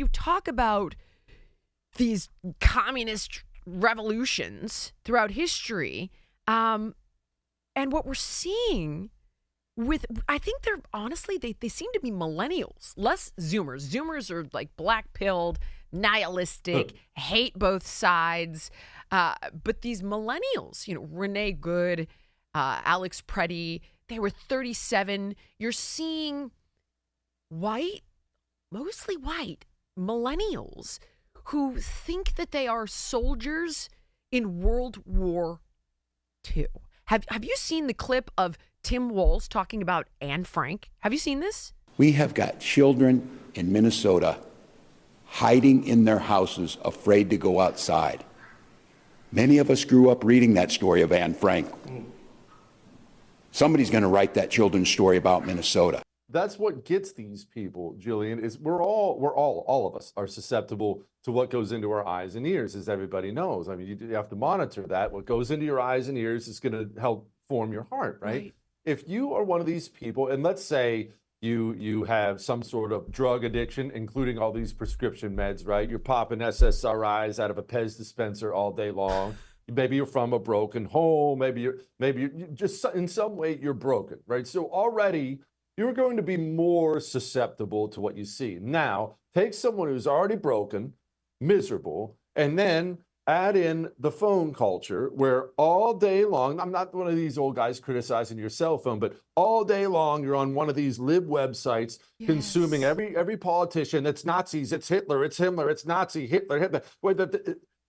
talk about these communist revolutions throughout history, and what we're seeing with, I think they're honestly, they seem to be millennials, less Zoomers. Zoomers are like black-pilled, nihilistic, hate both sides. But these millennials, Renee Good, Alex Preddy, they were 37. You're seeing white, mostly white, millennials who think that they are soldiers in World War II. Have you seen the clip of Tim Walz talking about Anne Frank? Have you seen this? We have got children in Minnesota hiding in their houses, afraid to go outside. Many of us grew up reading that story of Anne Frank. Somebody's going to write that children's story about Minnesota. That's what gets these people, Jillian, is all of us are susceptible to what goes into our eyes and ears, as everybody knows. I mean, you have to monitor that. What goes into your eyes and ears is going to help form your heart, right? If you are one of these people, and let's say you have some sort of drug addiction, including all these prescription meds, right? You're popping SSRIs out of a Pez dispenser all day long. Maybe you're from a broken home. Maybe you're just in some way you're broken, right? So already you're going to be more susceptible to what you see. Now, take someone who's already broken, miserable, and then add in the phone culture where all day long, I'm not one of these old guys criticizing your cell phone, but all day long you're on one of these lib websites consuming every politician. It's Nazis, it's Hitler, it's Himmler, it's Nazi, Hitler.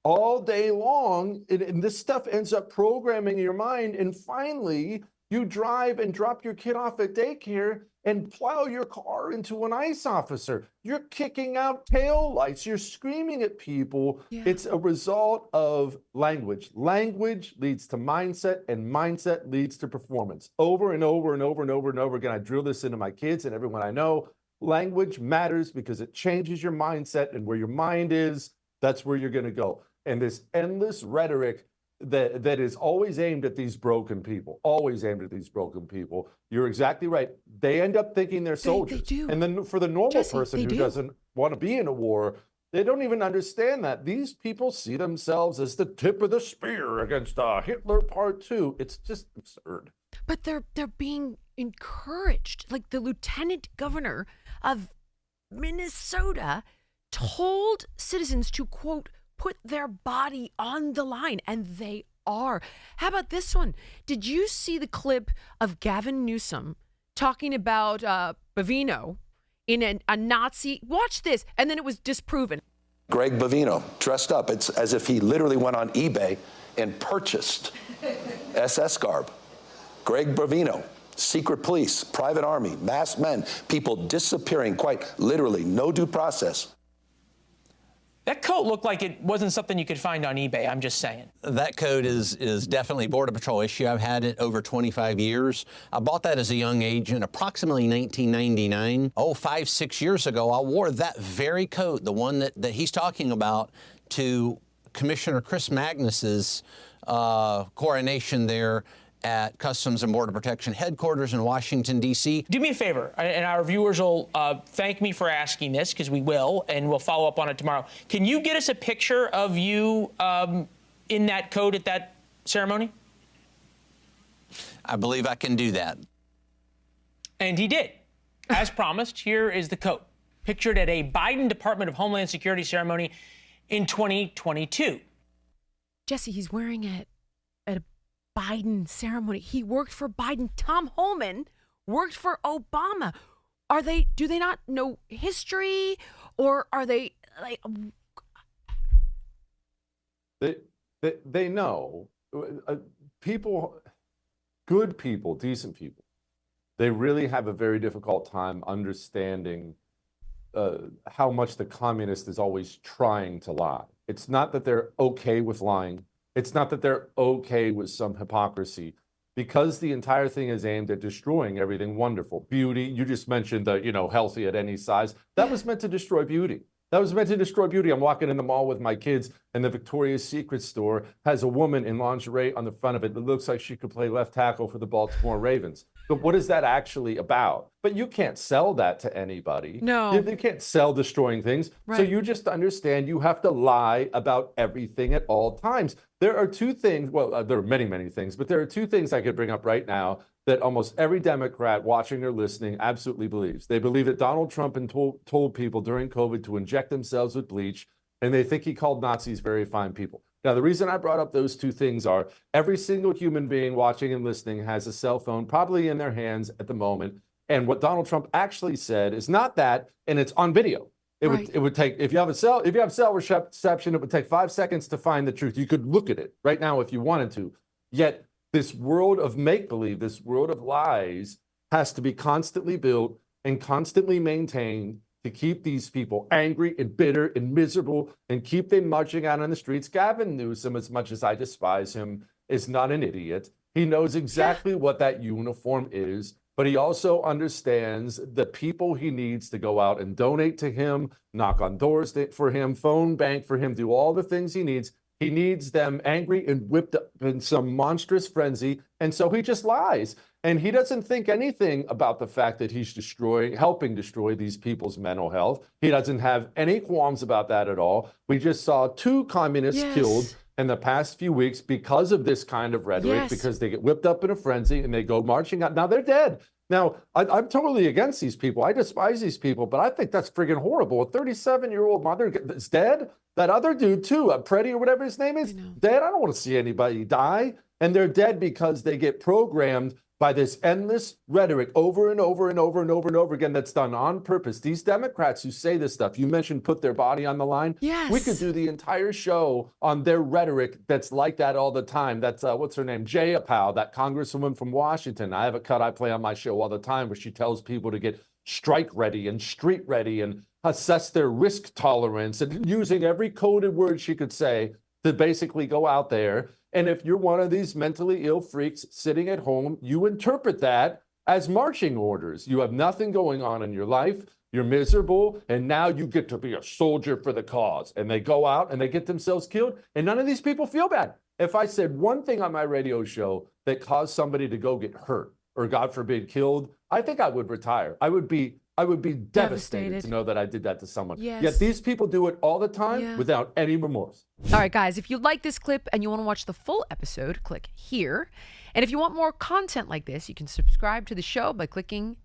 All day long, and this stuff ends up programming your mind, and finally you drive and drop your kid off at daycare and plow your car into an ICE officer. You're kicking out tail lights. You're screaming at people. Yeah. It's a result of language. Language leads to mindset, and mindset leads to performance. Over and over and over and over and over again, I drill this into my kids and everyone I know. Language matters because it changes your mindset, and where your mind is, that's where you're going to go. And this endless rhetoric that is always aimed at these broken people, always aimed at these broken people. You're exactly right. They end up thinking they're soldiers. They do. And then for the normal person who doesn't want to be in a war, they don't even understand that. These people see themselves as the tip of the spear against Hitler Part 2. It's just absurd. But they're being encouraged. Like the lieutenant governor of Minnesota told citizens to, quote, put their body on the line, and they are. How about this one? Did you see the clip of Gavin Newsom talking about Bovino in a Nazi? Watch this, and then it was disproven. Greg Bovino, dressed up. It's as if he literally went on eBay and purchased SS garb. Greg Bovino, secret police, private army, masked men, people disappearing quite literally, no due process. That coat looked like it wasn't something you could find on eBay, I'm just saying. That coat is definitely Border Patrol issue. I've had it over 25 years. I bought that as a young age in approximately 1999. 5, 6 years ago, I wore that very coat, the one that he's talking about, to Commissioner Chris Magnus's coronation there at Customs and Border Protection headquarters in Washington, D.C. Do me a favor, and our viewers will thank me for asking this, because we will, and we'll follow up on it tomorrow. Can you get us a picture of you in that coat at that ceremony? I believe I can do that. And he did. As promised, here is the coat, pictured at a Biden Department of Homeland Security ceremony in 2022. Jesse, he's wearing it at a Biden ceremony. He worked for Biden. Tom Holman worked for Obama. Do they not know history, or are they like? They know. People, good people, decent people, they really have a very difficult time understanding how much the communist is always trying to lie. It's not that they're okay with lying. It's not that they're okay with some hypocrisy, because the entire thing is aimed at destroying everything wonderful. Beauty, you just mentioned the, healthy at any size. That was meant to destroy beauty. That was meant to destroy beauty. I'm walking in the mall with my kids, and the Victoria's Secret store has a woman in lingerie on the front of it that looks like she could play left tackle for the Baltimore Ravens. But what is that actually about? But you can't sell that to anybody. No. You can't sell destroying things. So Right. you just understand you have to lie about everything at all times. There are two things, well, there are many, many things, but there are two things I could bring up right now that almost every Democrat watching or listening absolutely believes. They believe that Donald Trump told people during COVID to inject themselves with bleach, and they think he called Nazis very fine people. Now, the reason I brought up those two things are every single human being watching and listening has a cell phone probably in their hands at the moment. And what Donald Trump actually said is not that, and it's on video. It would take, if you have cell reception, it would take 5 seconds to find the truth. You could look at it right now if you wanted to. Yet this world of make-believe, this world of lies has to be constantly built and constantly maintained to keep these people angry and bitter and miserable and keep them marching out on the streets. Gavin Newsom, as much as I despise him, is not an idiot. He knows exactly what that uniform is, but he also understands the people he needs to go out and donate to him, knock on doors for him, phone bank for him, do all the things he needs. He needs them angry and whipped up in some monstrous frenzy, and so he just lies. And he doesn't think anything about the fact that he's helping destroy these people's mental health. He doesn't have any qualms about that at all. We just saw 2 communists killed in the past few weeks because of this kind of rhetoric, because they get whipped up in a frenzy and they go marching out. Now they're dead. Now, I'm totally against these people. I despise these people, but I think that's friggin' horrible. A 37-year-old mother is dead. That other dude, too, Preddy or whatever his name is, dead. I don't want to see anybody die. And they're dead because they get programmed by this endless rhetoric over and over and over and over and over again that's done on purpose. These Democrats who say this stuff, you mentioned put their body on the line. Yes. We could do the entire show on their rhetoric that's like that all the time. That's, what's her name? Jayapal, that congresswoman from Washington. I have a cut I play on my show all the time where she tells people to get strike ready and street ready and assess their risk tolerance and using every coded word she could say to basically go out there. And if you're one of these mentally ill freaks sitting at home, you interpret that as marching orders. You have nothing going on in your life. You're miserable. And now you get to be a soldier for the cause. And they go out and they get themselves killed. And none of these people feel bad. If I said one thing on my radio show that caused somebody to go get hurt or, God forbid, killed, I think I would retire. I would be devastated to know that I did that to someone. Yes. Yet these people do it all the time without any remorse. All right, guys, if you like this clip and you want to watch the full episode, click here. And if you want more content like this, you can subscribe to the show by clicking